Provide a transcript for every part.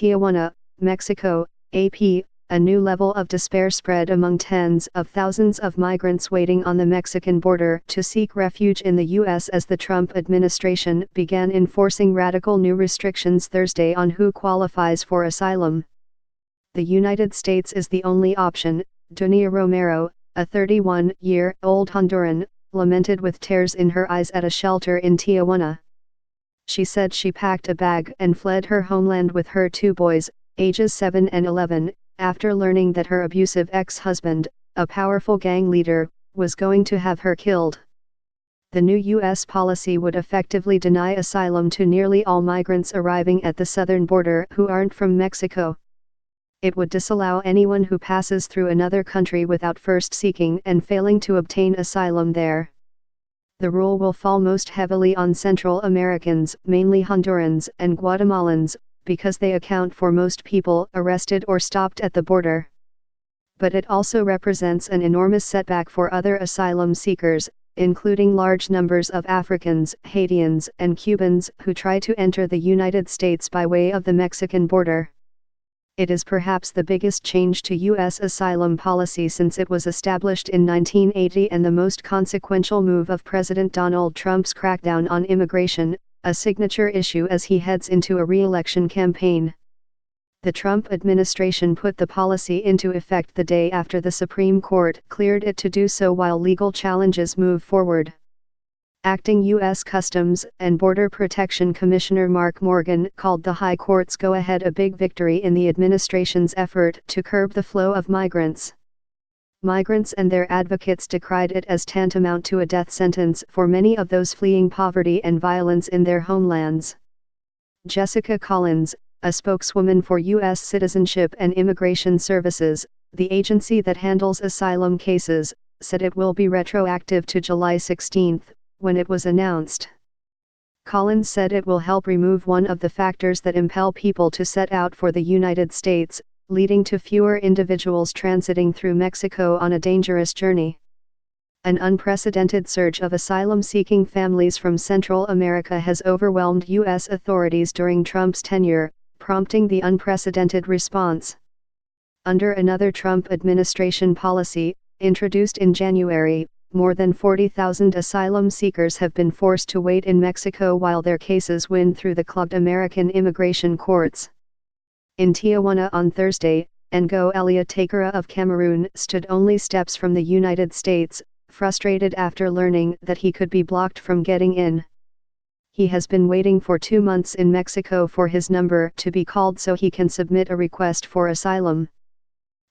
Tijuana, Mexico, AP, a new level of despair spread among tens of thousands of migrants waiting on the Mexican border to seek refuge in the U.S. as the Trump administration began enforcing radical new restrictions Thursday on who qualifies for asylum. The United States is the only option, Dunia Romero, a 31-year-old Honduran, lamented with tears in her eyes at a shelter in Tijuana. She said she packed a bag and fled her homeland with her two boys, ages 7 and 11, after learning that her abusive ex-husband, a powerful gang leader, was going to have her killed. The new U.S. policy would effectively deny asylum to nearly all migrants arriving at the southern border who aren't from Mexico. It would disallow anyone who passes through another country without first seeking and failing to obtain asylum there. The rule will fall most heavily on Central Americans, mainly Hondurans and Guatemalans, because they account for most people arrested or stopped at the border. But it also represents an enormous setback for other asylum seekers, including large numbers of Africans, Haitians, and Cubans who try to enter the United States by way of the Mexican border. It is perhaps the biggest change to U.S. asylum policy since it was established in 1980 and the most consequential move of President Donald Trump's crackdown on immigration, a signature issue as he heads into a re-election campaign. The Trump administration put the policy into effect the day after the Supreme Court cleared it to do so while legal challenges move forward. Acting U.S. Customs and Border Protection Commissioner Mark Morgan called the High Court's go-ahead a big victory in the administration's effort to curb the flow of migrants. Migrants and their advocates decried it as tantamount to a death sentence for many of those fleeing poverty and violence in their homelands. Jessica Collins, a spokeswoman for U.S. Citizenship and Immigration Services, the agency that handles asylum cases, said it will be retroactive to July 16, when it was announced. Collins said it will help remove one of the factors that impel people to set out for the United States, leading to fewer individuals transiting through Mexico on a dangerous journey. An unprecedented surge of asylum-seeking families from Central America has overwhelmed U.S. authorities during Trump's tenure, prompting the unprecedented response. Under another Trump administration policy, introduced in January, more than 40,000 asylum seekers have been forced to wait in Mexico while their cases win through the clogged American immigration courts. In Tijuana on Thursday, Ngo Elia Takara of Cameroon stood only steps from the United States, frustrated after learning that he could be blocked from getting in. He has been waiting for 2 months in Mexico for his number to be called so he can submit a request for asylum.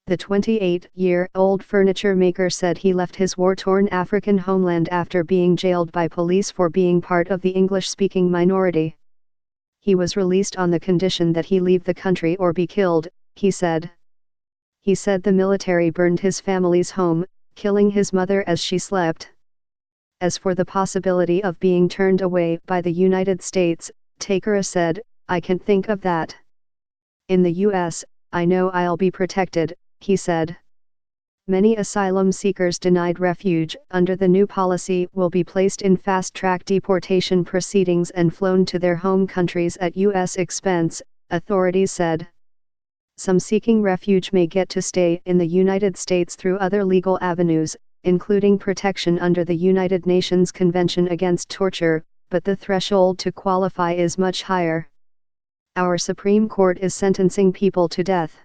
The 28-year-old furniture maker said he left his war-torn African homeland after being jailed by police for being part of the English-speaking minority. He was released on the condition that he leave the country or be killed, he said. He said the military burned his family's home, killing his mother as she slept. As for the possibility of being turned away by the United States, Takara said, "I can think of that. In the U.S., I know I'll be protected," he said. Many asylum seekers denied refuge under the new policy will be placed in fast-track deportation proceedings and flown to their home countries at U.S. expense, authorities said. Some seeking refuge may get to stay in the United States through other legal avenues, including protection under the United Nations Convention Against Torture, but the threshold to qualify is much higher. Our Supreme Court is sentencing people to death.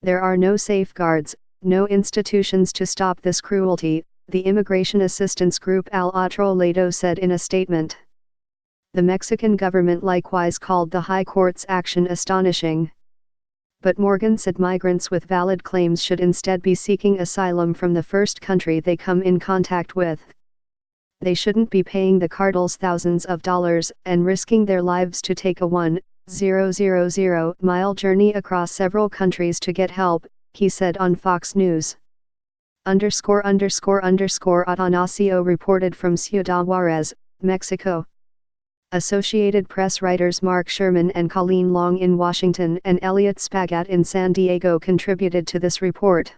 There are no safeguards, no institutions to stop this cruelty, the immigration assistance group Al Otro Lado said in a statement. The Mexican government likewise called the High Court's action astonishing. But Morgan said migrants with valid claims should instead be seeking asylum from the first country they come in contact with. They shouldn't be paying the cartels thousands of dollars and risking their lives to take a 1,000-mile journey across several countries to get help, he said on Fox News. Atanasio reported from Ciudad Juarez, Mexico. Associated Press writers Mark Sherman and Colleen Long in Washington and Elliot Spagat in San Diego contributed to this report.